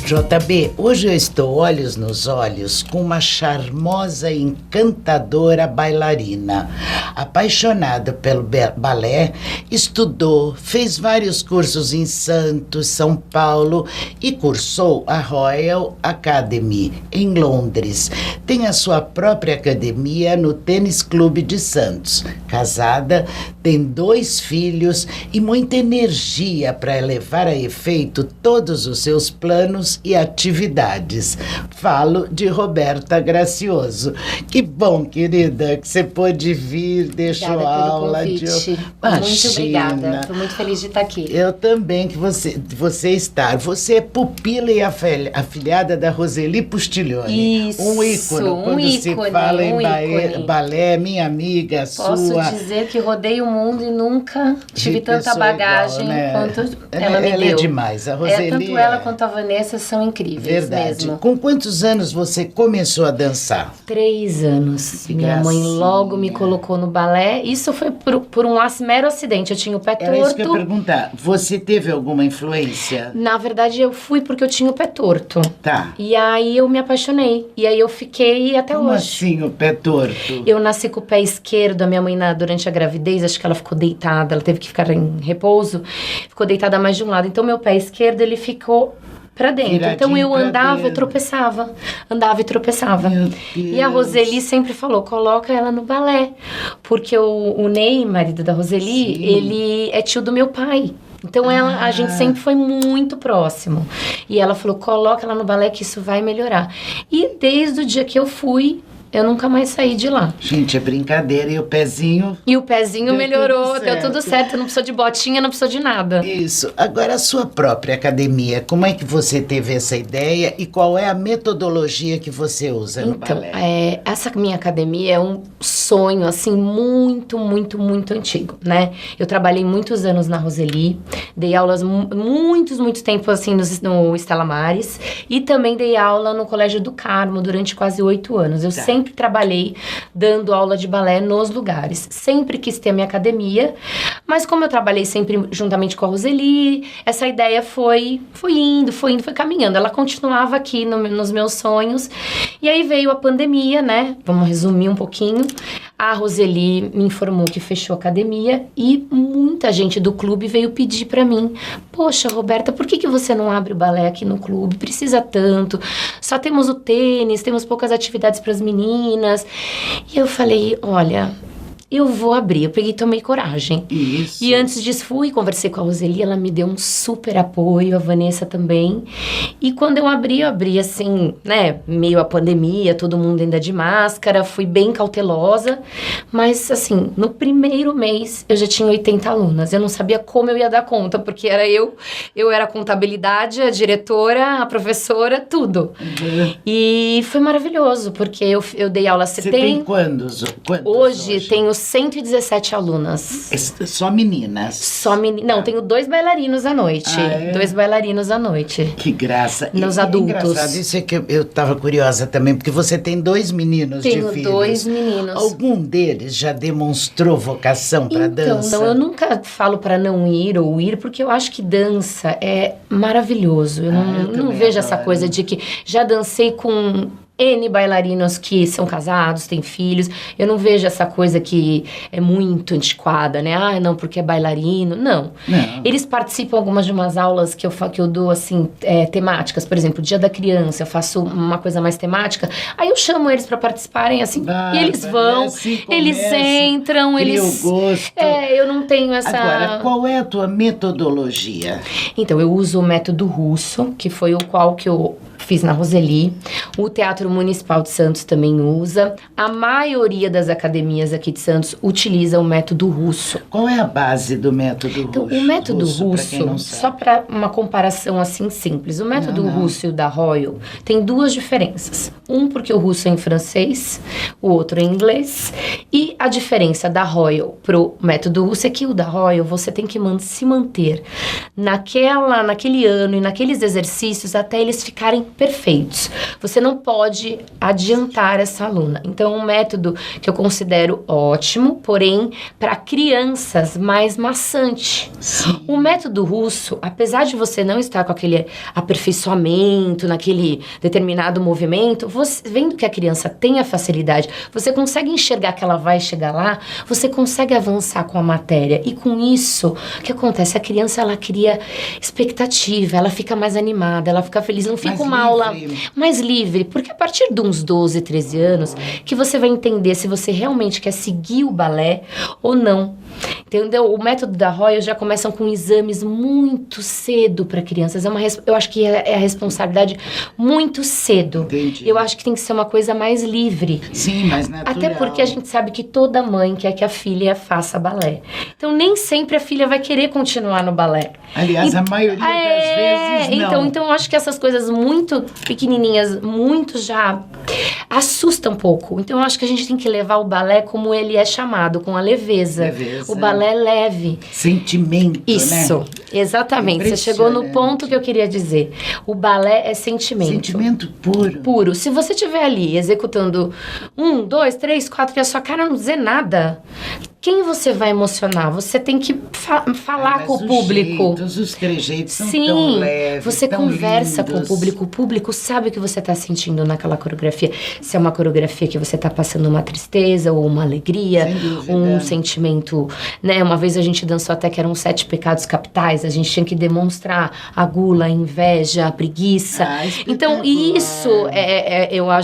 JB, hoje eu estou olhos nos olhos com uma charmosa e encantadora bailarina. Apaixonada pelo balé, estudou, fez vários cursos em Santos, São Paulo e cursou a Royal Academy, em Londres. Tem a sua própria academia no Tênis Clube de Santos. Casada, tem 2 filhos e muita energia para levar a efeito todos os seus planos e atividades. Falo de Roberta Gracioso. Que bom, querida, que você pôde vir, deixou obrigada aula. Pelo convite. Muito obrigada, estou muito feliz de estar aqui. Eu também, que você estar. Você é pupila e afilhada da Roseli Pustiglione. Isso, um ícone. Quando se fala em balé, minha amiga, Posso sua. Posso dizer que rodei o mundo e nunca tive tanta bagagem igual, né? quanto ela me deu. Ela é demais, a Roseli. Tanto ela quanto a Vanessa são incríveis. Verdade. Mesmo. Com quantos anos você começou a dançar? 3 anos. Que Minha gracinha. mãe logo me colocou no balé. Isso foi por um mero acidente. Eu tinha o pé torto. Era isso que eu ia perguntar. Você teve alguma influência? Na verdade, eu fui porque eu tinha o pé torto. Tá. E aí eu me apaixonei. E aí eu fiquei até Como hoje. assim o pé torto? Eu nasci com o pé esquerdo. A minha mãe, durante a gravidez, acho que ela ficou deitada. Ela teve que ficar em repouso. Ficou deitada mais de um lado. Então, meu pé esquerdo, ele ficou pra dentro. Viradinho então eu andava dentro. e tropeçava. Andava e tropeçava. Meu E a Deus. Roseli sempre falou, coloca ela no balé. Porque o Ney, marido da Roseli, Sim. ele é tio do meu pai. Então a gente sempre foi muito próximo. E ela falou, coloca ela no balé que isso vai melhorar. E desde o dia que eu fui, eu nunca mais saí de lá. Gente, é brincadeira. E o pezinho? E o pezinho Deu melhorou, tudo deu tudo certo. Não precisou de botinha, não precisou de nada. Isso. Agora, a sua própria academia, como é que você teve essa ideia e qual é a metodologia que você usa no Então, balé? essa minha academia é um sonho, assim, muito, muito, muito antigo, né? Eu trabalhei muitos anos na Roseli, dei aulas muito tempo, assim, no Estela Maris, e também dei aula no Colégio do Carmo durante quase 8 anos. Eu sempre trabalhei dando aula de balé nos lugares. Sempre quis ter a minha academia, mas como eu trabalhei sempre juntamente com a Roseli, essa ideia foi indo, foi caminhando. Ela continuava aqui nos meus sonhos. E aí veio a pandemia, né? Vamos resumir um pouquinho. A Roseli me informou que fechou a academia e muita gente do clube veio pedir pra mim, poxa, Roberta, por que você não abre o balé aqui no clube? Precisa tanto. Só temos o tênis, temos poucas atividades para as meninas. E eu falei, olha, eu vou abrir. Eu peguei e tomei coragem. Isso. E antes disso fui, conversei com a Roseli, ela me deu um super apoio, a Vanessa também. E quando eu abri assim, né, meio a pandemia, todo mundo ainda de máscara, fui bem cautelosa. Mas assim, no primeiro mês eu já tinha 80 alunas. Eu não sabia como eu ia dar conta, porque era eu era a contabilidade, a diretora, a professora, tudo. Uhum. E foi maravilhoso, porque eu dei aula Você tem quantos hoje tenho 117 alunas. Só meninas? Só meninas. Não, tenho 2 bailarinos à noite. 2 bailarinos à noite. Que graça. Nos adultos. Engraçado, isso é que eu tava curiosa também, porque você tem 2 meninos de filhos. Tenho 2 meninos. Algum deles já demonstrou vocação para dança? Então, eu nunca falo para não ir ou ir, porque eu acho que dança é maravilhoso. Eu não vejo essa coisa de que já dancei com N bailarinos que são casados, têm filhos. Eu não vejo essa coisa que é muito antiquada, né? Ah, não, porque é bailarino. Não. Eles participam de umas aulas que eu dou, assim, temáticas. Por exemplo, Dia da Criança, eu faço uma coisa mais temática. Aí eu chamo eles para participarem, assim, e eles vão, assim eles entram, eles... o gosto. Eu não tenho essa... Agora, qual é a tua metodologia? Então, eu uso o método russo, que foi o qual que eu fiz na Roseli. O Teatro Municipal de Santos também usa. A maioria das academias aqui de Santos utiliza o método russo. Qual é a base do método então, russo? O método russo, pra quem não sabe. só para uma comparação assim simples, o método russo e o da Royal tem 2 diferenças. Um porque o russo é em francês, o outro é em inglês. E a diferença da Royal pro método russo é que o da Royal você tem que se manter naquele ano e naqueles exercícios até eles ficarem perfeitos. Você não pode adiantar essa aluna. Então, é um método que eu considero ótimo, porém, para crianças mais maçante. Sim. O método russo, apesar de você não estar com aquele aperfeiçoamento, naquele determinado movimento, você, vendo que a criança tem a facilidade, você consegue enxergar que ela vai chegar lá, você consegue avançar com a matéria. E com isso, o que acontece? A criança, ela cria expectativa, ela fica mais animada, ela fica feliz, não fica uma aula mais livre. Porque a partir de uns 12, 13 anos, que você vai entender se você realmente quer seguir o balé ou não. Entendeu? O método da Royal já começam com exames muito cedo para crianças. Eu acho que é a responsabilidade muito cedo. Entendi. Eu acho que tem que ser uma coisa mais livre. Sim, mais natural. Até porque a gente sabe que toda mãe quer que a filha faça balé. Então, nem sempre a filha vai querer continuar no balé. Aliás, a maioria das vezes não. Então eu acho que essas coisas muito pequenininhas, muito já assustam um pouco. Então, eu acho que a gente tem que levar o balé como ele é chamado, com a leveza. O balé leve. Sentimento, isso, né? Exatamente. Você chegou no ponto que eu queria dizer. O balé é sentimento. Sentimento puro. Puro. Se você estiver ali executando 1, 2, 3, 4 e a sua cara não dizer nada, quem você vai emocionar? Você tem que falar com o público. Os trejeitos são Sim, tão leves, você tão conversa lindos. com o público sabe o que você está sentindo naquela coreografia. Se é uma coreografia que você está passando uma tristeza ou uma alegria, ou um sentimento, né? Uma vez a gente dançou até que eram 7 pecados capitais, a gente tinha que demonstrar a gula, a inveja, a preguiça. Então isso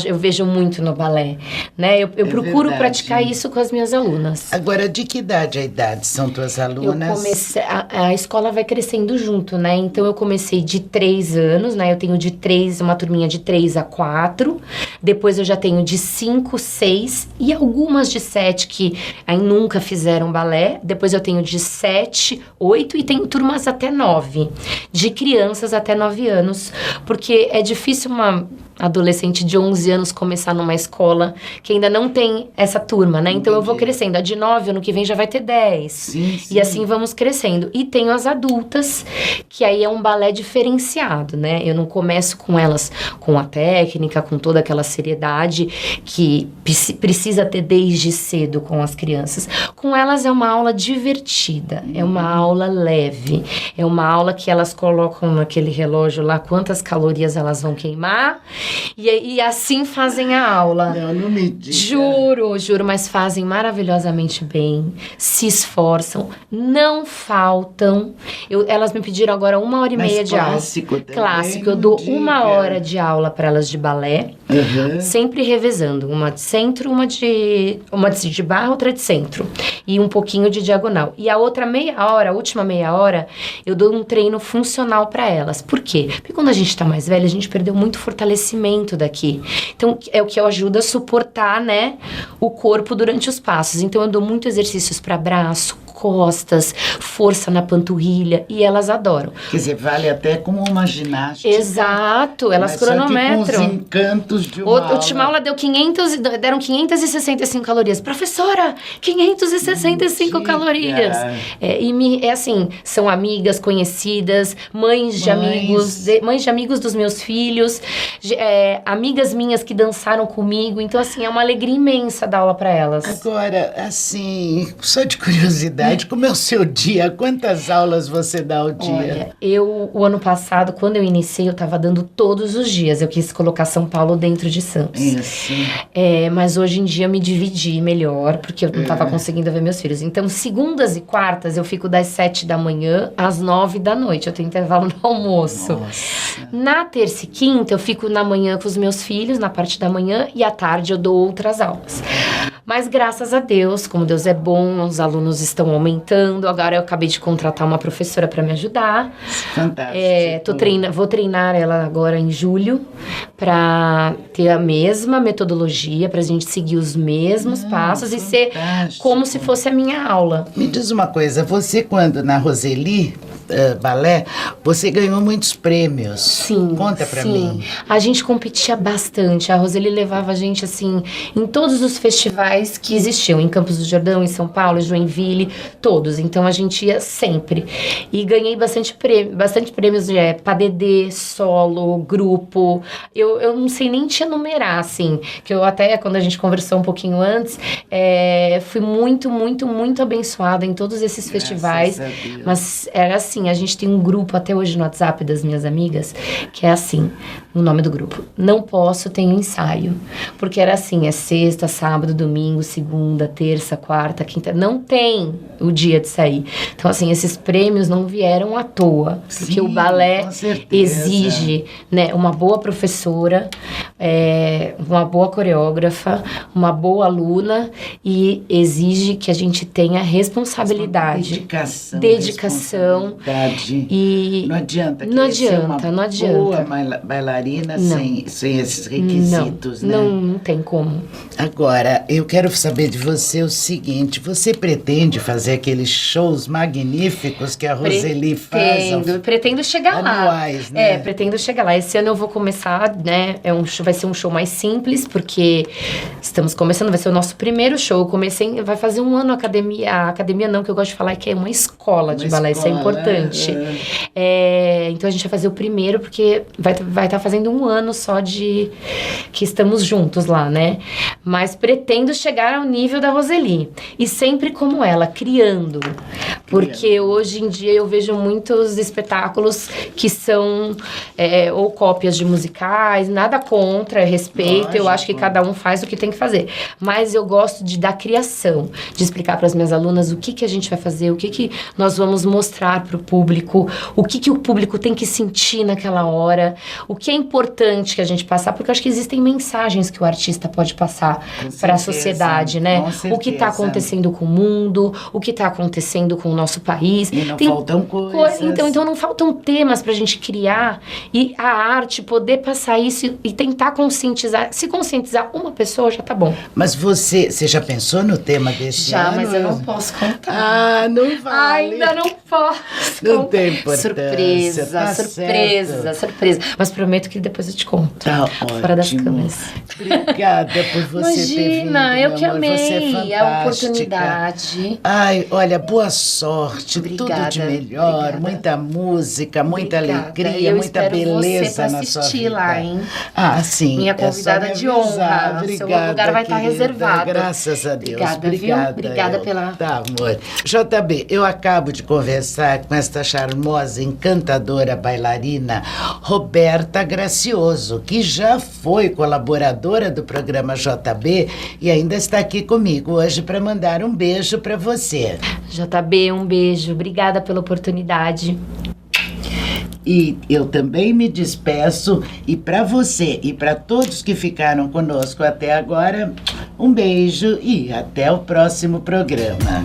eu vejo muito no balé, né? Eu procuro praticar isso com as minhas alunas. Agora, de que idade são tuas alunas? Eu comecei, a escola vai crescendo junto, né? Então, eu comecei de 3 anos, né? Eu tenho uma turminha de 3 a 4. Depois, eu já tenho de 5, 6 e algumas de 7 que ainda nunca fizeram balé. Depois, eu tenho de 7, 8 e tenho turmas até 9. De crianças até 9 anos. Porque é difícil uma adolescente de 11 anos começar numa escola que ainda não tem essa turma, né? Então, eu vou crescendo. A de 9, ano que vem, já vai ter 10. Sim. E assim vamos crescendo. E tenho as adultas, que aí é um balé diferenciado, né? Eu não começo com elas com a técnica, com toda aquela seriedade que precisa ter desde cedo com as crianças. Com elas é uma aula divertida, é uma aula leve, é uma aula que elas colocam naquele relógio lá quantas calorias elas vão queimar e assim fazem a aula. Não me diga. Juro, mas fazem maravilhosamente bem, se esforçam, não faltam. Elas me pediram agora 1h30 de aula. Clássico, eu dou 1 hora de aula para elas de balé, sempre revezando, uma de centro, uma de barra, outra de centro, e um pouquinho de diagonal. E a outra a última meia hora, eu dou um treino funcional para elas. Por quê? Porque quando a gente tá mais velha, a gente perdeu muito fortalecimento daqui. Então, é o que ajuda a suportar, né, o corpo durante os passos. Então, eu dou muito exercícios para braço, costas, força na panturrilha, e elas adoram. Quer dizer, vale até como uma ginástica. Exato, elas cronometram. Só que com os encantos de uma A última aula deram 565 calorias. Professora, 565 calorias. Assim, são amigas, conhecidas, mães de amigos dos meus filhos, amigas minhas que dançaram comigo. Então, assim, é uma alegria imensa dar aula para elas. Agora, assim, só de curiosidade, como é o seu dia? Quantas aulas você dá ao dia? Olha, o ano passado, quando eu iniciei, eu estava dando todos os dias. Eu quis colocar São Paulo dentro de Santos. Isso. Mas hoje em dia eu me dividi melhor, porque eu não estava conseguindo ver meus filhos. Então, segundas e quartas, eu fico das 7 da manhã às 9 da noite. Eu tenho intervalo no almoço. Nossa. Na terça e quinta, eu fico na manhã com os meus filhos, na parte da manhã, e à tarde eu dou outras aulas. Mas graças a Deus, como Deus é bom, os alunos estão aumentando. Agora eu acabei de contratar uma professora para me ajudar. Fantástico. Vou treinar ela agora em julho para ter a mesma metodologia, para a gente seguir os mesmos passos e ser como se fosse a minha aula. Me diz uma coisa, você quando na Roseli balé, você ganhou muitos prêmios. Sim. Conta pra mim. A gente competia bastante. A Roseli levava a gente, assim, em todos os festivais que existiam. Em Campos do Jordão, em São Paulo, Joinville, todos. Então, a gente ia sempre. E ganhei bastante prêmios de PADD, solo, grupo. Eu não sei nem te enumerar, assim. Que eu até, quando a gente conversou um pouquinho antes, fui muito, muito, muito abençoada em todos esses festivais. Mas era assim, a gente tem um grupo até hoje no WhatsApp das minhas amigas, que é assim, o nome do grupo: Não Posso, Tenho Ensaio. Porque era assim, é sexta, sábado, domingo, segunda, terça, quarta, quinta. Não tem o dia de sair. Então, assim, esses prêmios não vieram à toa. Porque o balé exige, né, uma boa professora, uma boa coreógrafa, uma boa aluna, e exige que a gente tenha responsabilidade. Dedicação. E não adianta. Não adianta. Boa bailarina sem esses requisitos, né? Não tem como. Agora, eu quero saber de você o seguinte: você pretende fazer aqueles shows magníficos que a Roseli faz? Pretendo chegar anuais, lá. né? Pretendo chegar lá. Esse ano eu vou começar, né? Vai ser um show mais simples, porque estamos começando, vai ser o nosso primeiro show. Vai fazer um ano a academia não, que eu gosto de falar que é uma escola de balé, isso é importante. Então a gente vai fazer o primeiro, porque vai estar fazendo um ano só de que estamos juntos lá, né? Mas pretendo chegar ao nível da Roseli. E sempre como ela, criando. Porque hoje em dia eu vejo muitos espetáculos que são ou cópias de musicais, nada contra, respeito. Lógico. Eu acho que cada um faz o que tem que fazer. Mas eu gosto da criação, de explicar para as minhas alunas o que a gente vai fazer, o que nós vamos mostrar para o público, o que o público tem que sentir naquela hora, o que é importante que a gente passar, porque eu acho que existem mensagens que o artista pode passar para a sociedade, né? O que está acontecendo com o mundo, o que está acontecendo com o nosso país. E não faltam coisas. Então não faltam temas para a gente criar, e a arte poder passar isso e tentar conscientizar. Se conscientizar uma pessoa, já tá bom. Mas você já pensou no tema desse ano? Já, mas eu não posso contar. Ah, não vale. Ainda não posso. Não tem importância. Surpresa. Mas prometo que depois eu te conto. Tá fora das câmeras. Obrigada por você ter vindo. Imagina, eu que amei você é a oportunidade. Ai, olha, boa sorte, Obrigada, tudo de melhor, obrigada. Muita música, muita alegria, eu muita beleza você na sua assistir vida. Lá, hein? Ah, sim. Minha convidada de honra. Obrigada, seu lugar vai estar reservado. Graças a Deus. Obrigada pela... Tá, amor. JB, eu acabo de conversar com esta charmosa, encantadora bailarina Roberta Gracioso, que já foi colaboradora do programa JB e ainda está aqui comigo hoje para mandar um beijo para você. JB, um beijo. Obrigada pela oportunidade. E eu também me despeço, e para você e para todos que ficaram conosco até agora, um beijo e até o próximo programa.